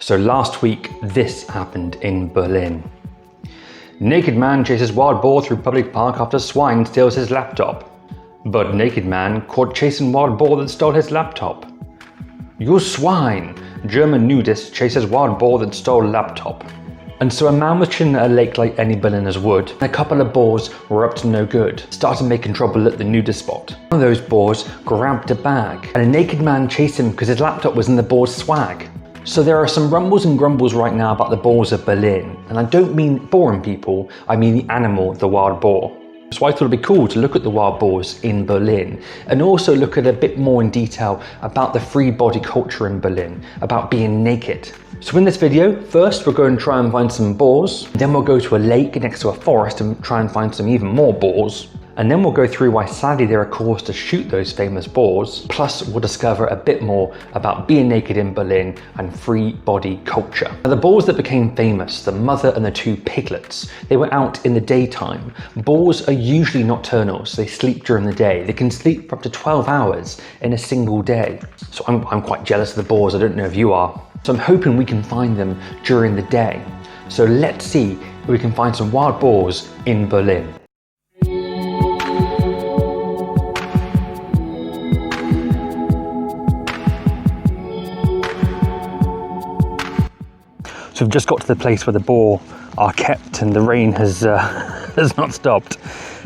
So last week, this happened in Berlin. Naked man chases wild boar through public park after swine steals his laptop. But naked man caught chasing wild boar that stole his laptop. You swine! German nudist chases wild boar that stole laptop. And so a man was chilling at a lake like any Berliners would, and a couple of boars were up to no good, started making trouble at the nudist spot. One of those boars grabbed a bag, and a naked man chased him because his laptop was in the boar's swag. So there are some rumbles and grumbles right now about the boars of Berlin, and I don't mean boring people, I mean the animal, the wild boar. So I thought it'd be cool to look at the wild boars in Berlin and also look at a bit more in detail about the free body culture in Berlin, about being naked. So in this video, first we're going to try and find some boars, then we'll go to a lake next to a forest and try and find some even more boars. And then we'll go through why sadly there are calls to shoot those famous boars. Plus we'll discover a bit more about being naked in Berlin and free body culture. Now, the boars that became famous, the mother and the two piglets, they were out in the daytime. Boars are usually nocturnal, so they sleep during the day. They can sleep for up to 12 hours in a single day. So I'm quite jealous of the boars, I don't know if you are. So I'm hoping we can find them during the day. So let's see if we can find some wild boars in Berlin. So we've just got to the place where the boar are kept and the rain has not stopped,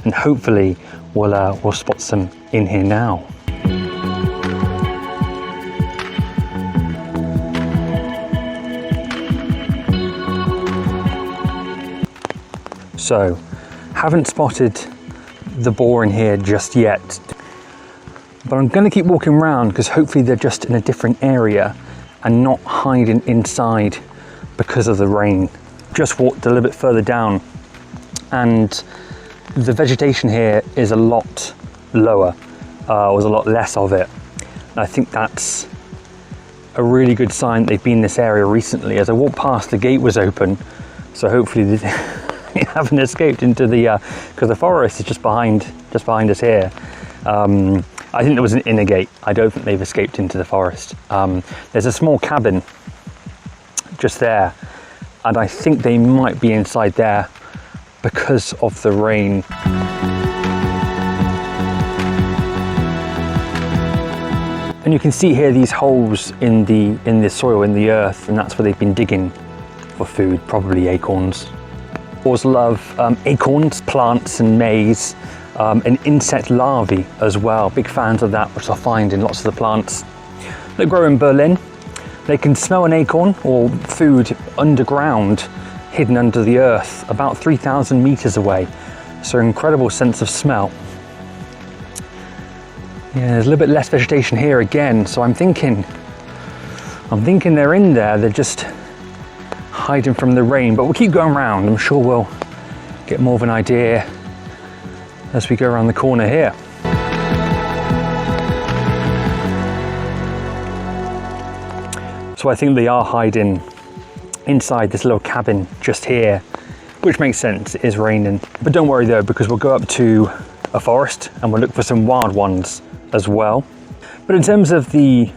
and hopefully we'll spot some in here now. So, haven't spotted the boar in here just yet, but I'm going to keep walking around because hopefully they're just in a different area and not hiding inside because of the rain. Just walked a little bit further down and the vegetation here is a lot lower, was a lot less of it. And I think that's a really good sign they've been in this area recently. As I walked past, the gate was open, so hopefully they haven't escaped into the, because the forest is just behind us here. I think there was an inner gate. I don't think they've escaped into the forest. There's a small cabin just there, and I think they might be inside there because of the rain. And you can see here these holes in the soil, in the earth, and that's where they've been digging for food, probably acorns. Boars love acorns, plants and maize, and insect larvae as well. Big fans of that, which I'll find in lots of the plants that grow in Berlin. They can smell an acorn or food underground, hidden under the earth, about 3,000 meters away. So incredible sense of smell. Yeah, there's a little bit less vegetation here again, so I'm thinking they're in there, they're just hiding from the rain, but we'll keep going around. I'm sure we'll get more of an idea as we go around the corner here. So I think they are hiding inside this little cabin just here, which makes sense, it is raining. But don't worry though, because we'll go up to a forest and we'll look for some wild ones as well. But in terms of the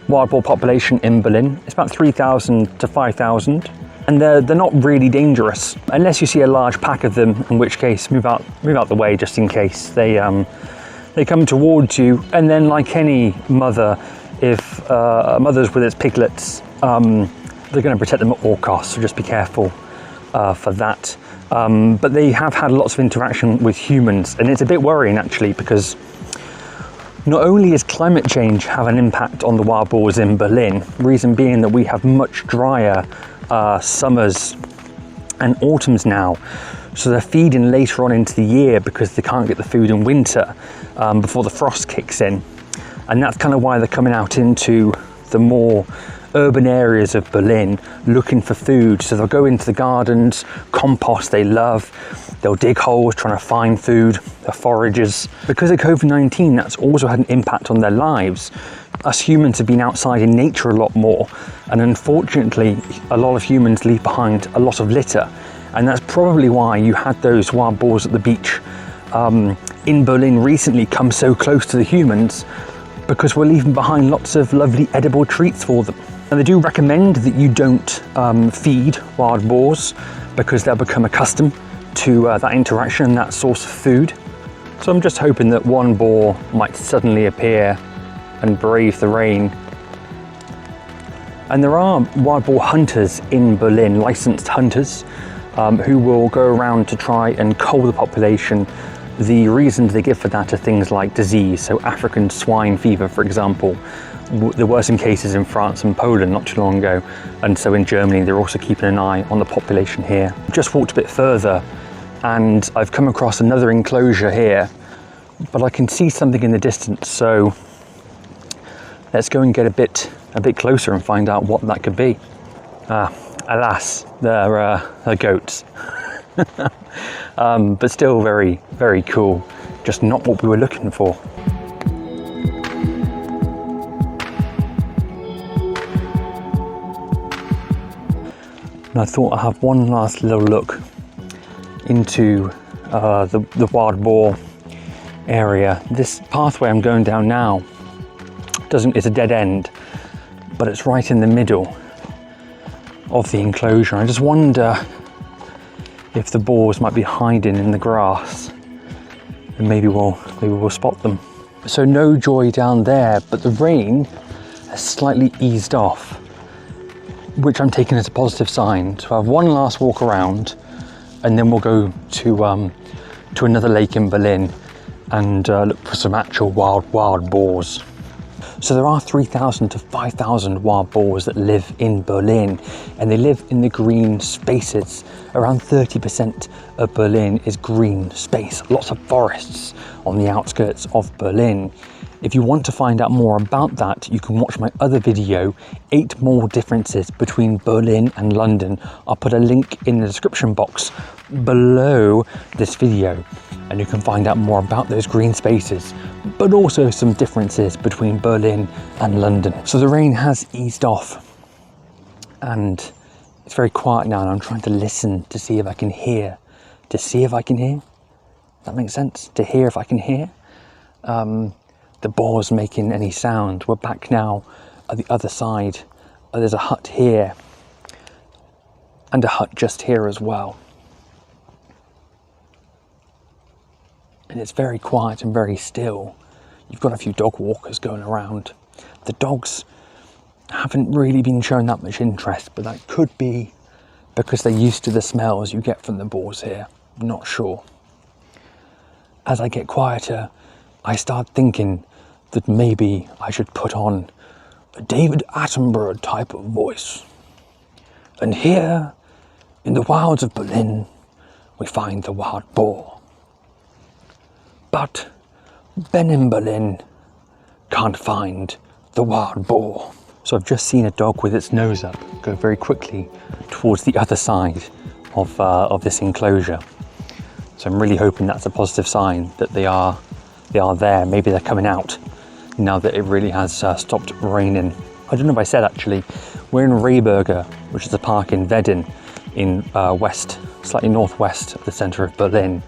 wild boar population in Berlin, it's about 3,000 to 5,000. And they're not really dangerous, unless you see a large pack of them, in which case move out the way just in case. They come towards you, and then like any mother, if a mother's with its piglets, they're going to protect them at all costs, so just be careful for that. But they have had lots of interaction with humans, and it's a bit worrying actually, because not only does climate change have an impact on the wild boars in Berlin, reason being that we have much drier summers and autumns now, so they're feeding later on into the year because they can't get the food in winter before the frost kicks in. And that's kind of why they're coming out into the more urban areas of Berlin looking for food. So they'll go into the gardens, compost they love, they'll dig holes trying to find food, they're foragers. Because of COVID-19, that's also had an impact on their lives. Us humans have been outside in nature a lot more, and unfortunately a lot of humans leave behind a lot of litter, and that's probably why you had those wild boars at the beach in Berlin recently come so close to the humans, because we're leaving behind lots of lovely edible treats for them. And they do recommend that you don't feed wild boars because they'll become accustomed to that interaction and that source of food. So I'm just hoping that one boar might suddenly appear and brave the rain. And there are wild boar hunters in Berlin, licensed hunters, who will go around to try and cull the population. The reasons they give for that are things like disease, so African swine fever, for example. There were some cases in France and Poland not too long ago, and so in Germany they're also keeping an eye on the population here. Just walked a bit further and I've come across another enclosure here, but I can see something in the distance, so let's go and get a bit closer and find out what that could be. Alas, they're goats. But still very, very cool. Just not what we were looking for. And I thought I'd have one last little look into the wild boar area. This pathway I'm going down now it's a dead end, but it's right in the middle of the enclosure. I just wonder if the boars might be hiding in the grass, and maybe we'll spot them. So no joy down there, but the rain has slightly eased off, which I'm taking as a positive sign. So I have one last walk around, and then we'll go to another lake in Berlin and look for some actual wild boars. So there are 3,000 to 5,000 wild boars that live in Berlin, and they live in the green spaces. Around 30% of Berlin is green space, lots of forests on the outskirts of Berlin. If you want to find out more about that, you can watch my other video, 8 more differences between Berlin and London. I'll put a link in the description box below this video, and you can find out more about those green spaces, but also some differences between Berlin and London. So the rain has eased off and it's very quiet now, and I'm trying to listen to see if I can hear. That makes sense? To hear if I can hear the boars making any sound. We're back now at the other side. There's a hut here and a hut just here as well. And it's very quiet and very still. You've got a few dog walkers going around. The dogs haven't really been showing that much interest, but that could be because they're used to the smells you get from the boars here. I'm not sure. As I get quieter, I start thinking that maybe I should put on a David Attenborough type of voice. And here, in the wilds of Berlin, we find the wild boar. But Ben in Berlin can't find the wild boar. So I've just seen a dog with its nose up go very quickly towards the other side of this enclosure. So I'm really hoping that's a positive sign that they are there. Maybe they're coming out now that it really has stopped raining. I don't know if I said actually, we're in Rehberge, which is a park in Wedding in slightly northwest of the centre of Berlin.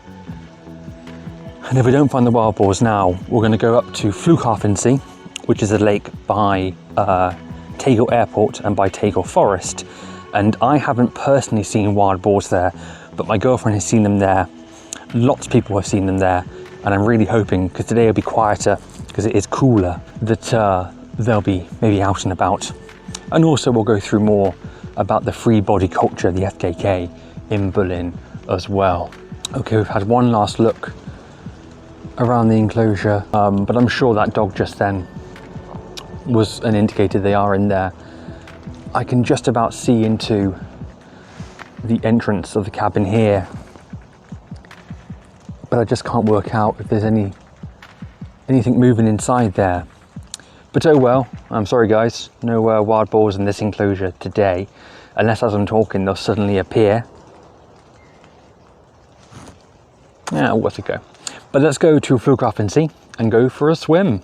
And if we don't find the wild boars now, we're going to go up to Flughafensee, which is a lake by Tegel Airport and by Tegel Forest. And I haven't personally seen wild boars there, but my girlfriend has seen them there. Lots of people have seen them there. And I'm really hoping, because today will be quieter, because it is cooler, that they'll be maybe out and about. And also we'll go through more about the free body culture, the FKK in Berlin as well. Okay, we've had one last look around the enclosure, but I'm sure that dog just then was an indicator they are in there. I can just about see into the entrance of the cabin here, but I just can't work out if there's anything moving inside there. But oh well, I'm sorry guys, no wild boars in this enclosure today, unless as I'm talking they'll suddenly appear. Yeah, we'll let it go. But let's go to Flughafensee and go for a swim.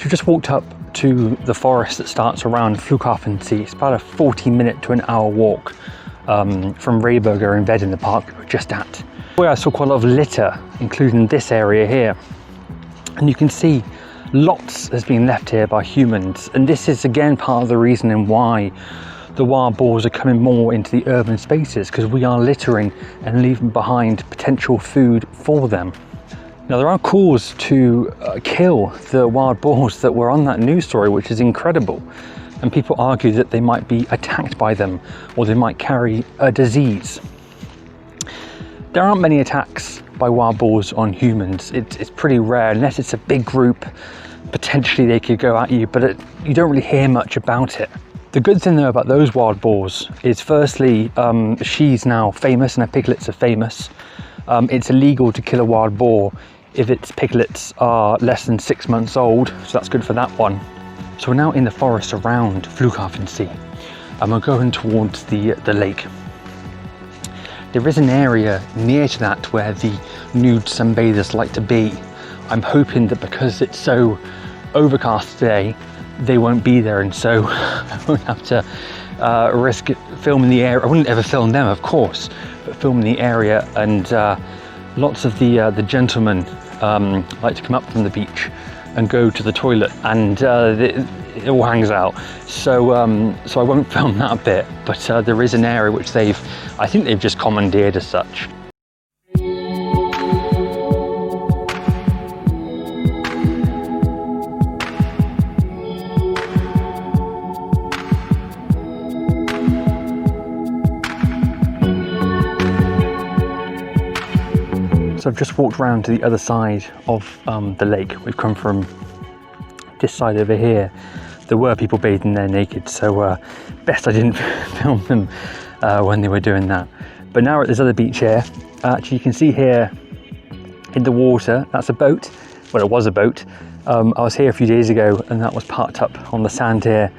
we've just walked up to the forest that starts around Flughafensee. It's about a 40-minute to an hour walk from Rehberge in the park we were just at. Where I saw quite a lot of litter, including this area here. And you can see lots has been left here by humans. And this is again part of the reasoning why the wild boars are coming more into the urban spaces, because we are littering and leaving behind potential food for them. Now, there are calls to kill the wild boars that were on that news story, which is incredible. And people argue that they might be attacked by them, or they might carry a disease. There aren't many attacks by wild boars on humans. It's pretty rare, unless it's a big group. Potentially they could go at you, but you don't really hear much about it. The good thing though about those wild boars is, firstly, she's now famous and her piglets are famous. It's illegal to kill a wild boar if its piglets are less than 6 months old, so that's good for that one. So we're now in the forest around Flughafensee, and we're going towards the lake. There is an area near to that where the nude sunbathers like to be. I'm hoping that because it's so overcast today, they won't be there, and so I won't have to risk filming the area. I wouldn't ever film them, of course, but filming the area. And lots of the gentlemen like to come up from the beach and go to the toilet, and it all hangs out. So I won't film that bit, but there is an area which I think they've just commandeered as such. So I've just walked around to the other side of the lake. We've come from this side over here. There were people bathing there naked, so best I didn't film them when they were doing that. But now we're at this other beach here. Actually, you can see here in the water, that's a boat. Well, it was a boat. I was here a few days ago and that was parked up on the sand here.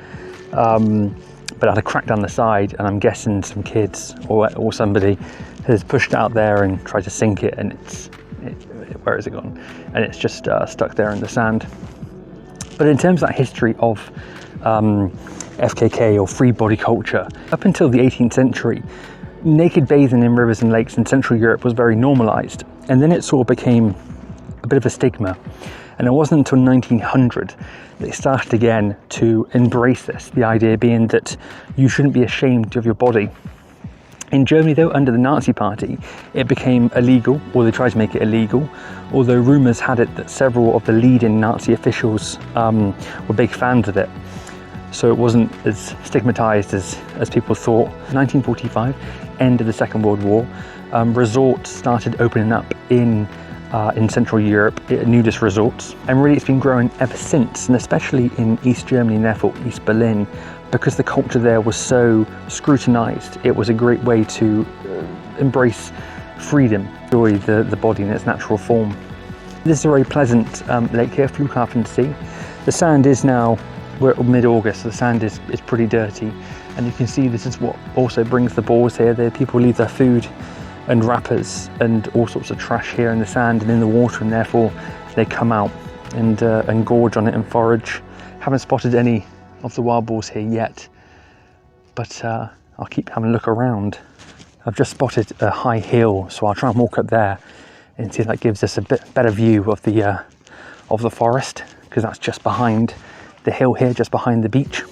But it had a crack down the side, and I'm guessing some kids or somebody has pushed it out there and tried to sink it, and where has it gone? And it's just stuck there in the sand. But in terms of that history of FKK or free body culture, up until the 18th century, naked bathing in rivers and lakes in Central Europe was very normalised, and then it sort of became a bit of a stigma. And it wasn't until 1900 they started again to embrace this, the idea being that you shouldn't be ashamed of your body. In Germany though, under the Nazi Party, it became illegal, or they tried to make it illegal, although rumours had it that several of the leading Nazi officials were big fans of it. So it wasn't as stigmatised as people thought. 1945, end of the Second World War, resorts started opening up in Central Europe, nudist resorts, and really it's been growing ever since, and especially in East Germany and therefore East Berlin, because the culture there was so scrutinised. It was a great way to embrace freedom, enjoy the body in its natural form. This is a very pleasant lake here, Flughafensee. The sand is now, we're at mid-August, so the sand is pretty dirty, and you can see this is what also brings the boars here. People leave their food and wrappers and all sorts of trash here in the sand and in the water, and therefore they come out and gorge on it and forage. Haven't spotted any of the wild boars here yet, but I'll keep having a look around. I've just spotted a high hill, so I'll try and walk up there and see if that gives us a bit better view of the forest, because that's just behind the hill here, just behind the beach.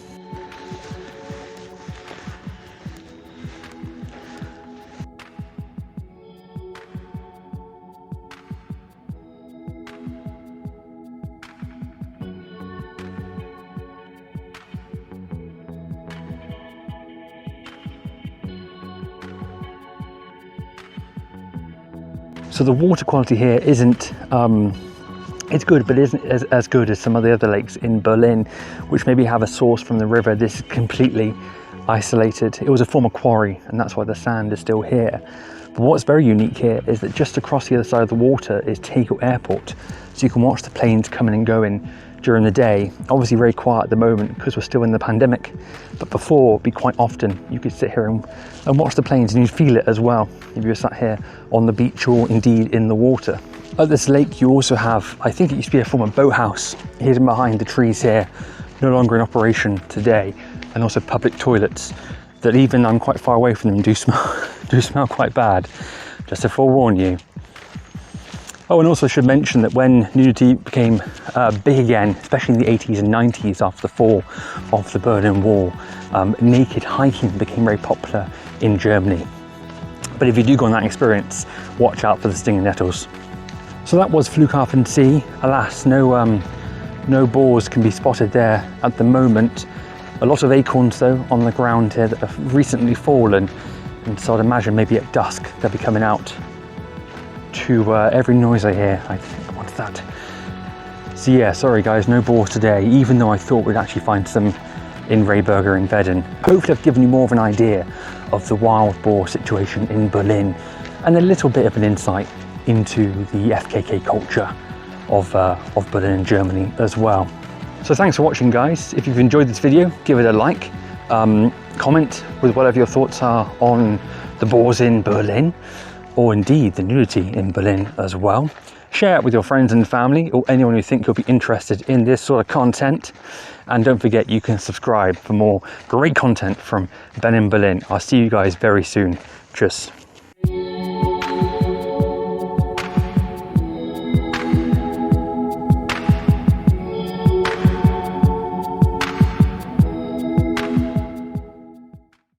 So the water quality here isn't, it's good, but isn't as good as some of the other lakes in Berlin, which maybe have a source from the river. This is completely isolated. It was a former quarry, and that's why the sand is still here. But what's very unique here is that just across the other side of the water is Tegel Airport. So you can watch the planes coming and going during the day. Obviously very quiet at the moment because we're still in the pandemic, but before, be quite often, you could sit here and watch the planes, and you'd feel it as well if you were sat here on the beach or indeed in the water. At this lake you also have, I think it used to be a former boathouse hidden behind the trees here, no longer in operation today, and also public toilets that, even I'm quite far away from them, do smell quite bad, just to forewarn you. Oh, and also I should mention that when nudity became big again, especially in the 80s and 90s after the fall of the Berlin Wall, naked hiking became very popular in Germany. But if you do go on that experience, watch out for the stinging nettles. So that was Flughafensee. Alas, no boars can be spotted there at the moment. A lot of acorns though on the ground here that have recently fallen, and so I'd imagine maybe at dusk they'll be coming out to every noise I hear. I think, what's that? So yeah, sorry guys, no boars today, even though I thought we'd actually find some in Rehberge in Wedding. Hopefully I've given you more of an idea of the wild boar situation in Berlin, and a little bit of an insight into the FKK culture of Berlin and Germany as well. So thanks for watching guys. If you've enjoyed this video, give it a like, comment with whatever your thoughts are on the boars in Berlin, or indeed the nudity in Berlin as well. Share it with your friends and family, or anyone who think you'll be interested in this sort of content. And don't forget, you can subscribe for more great content from Ben in Berlin. I'll see you guys very soon. Tschüss.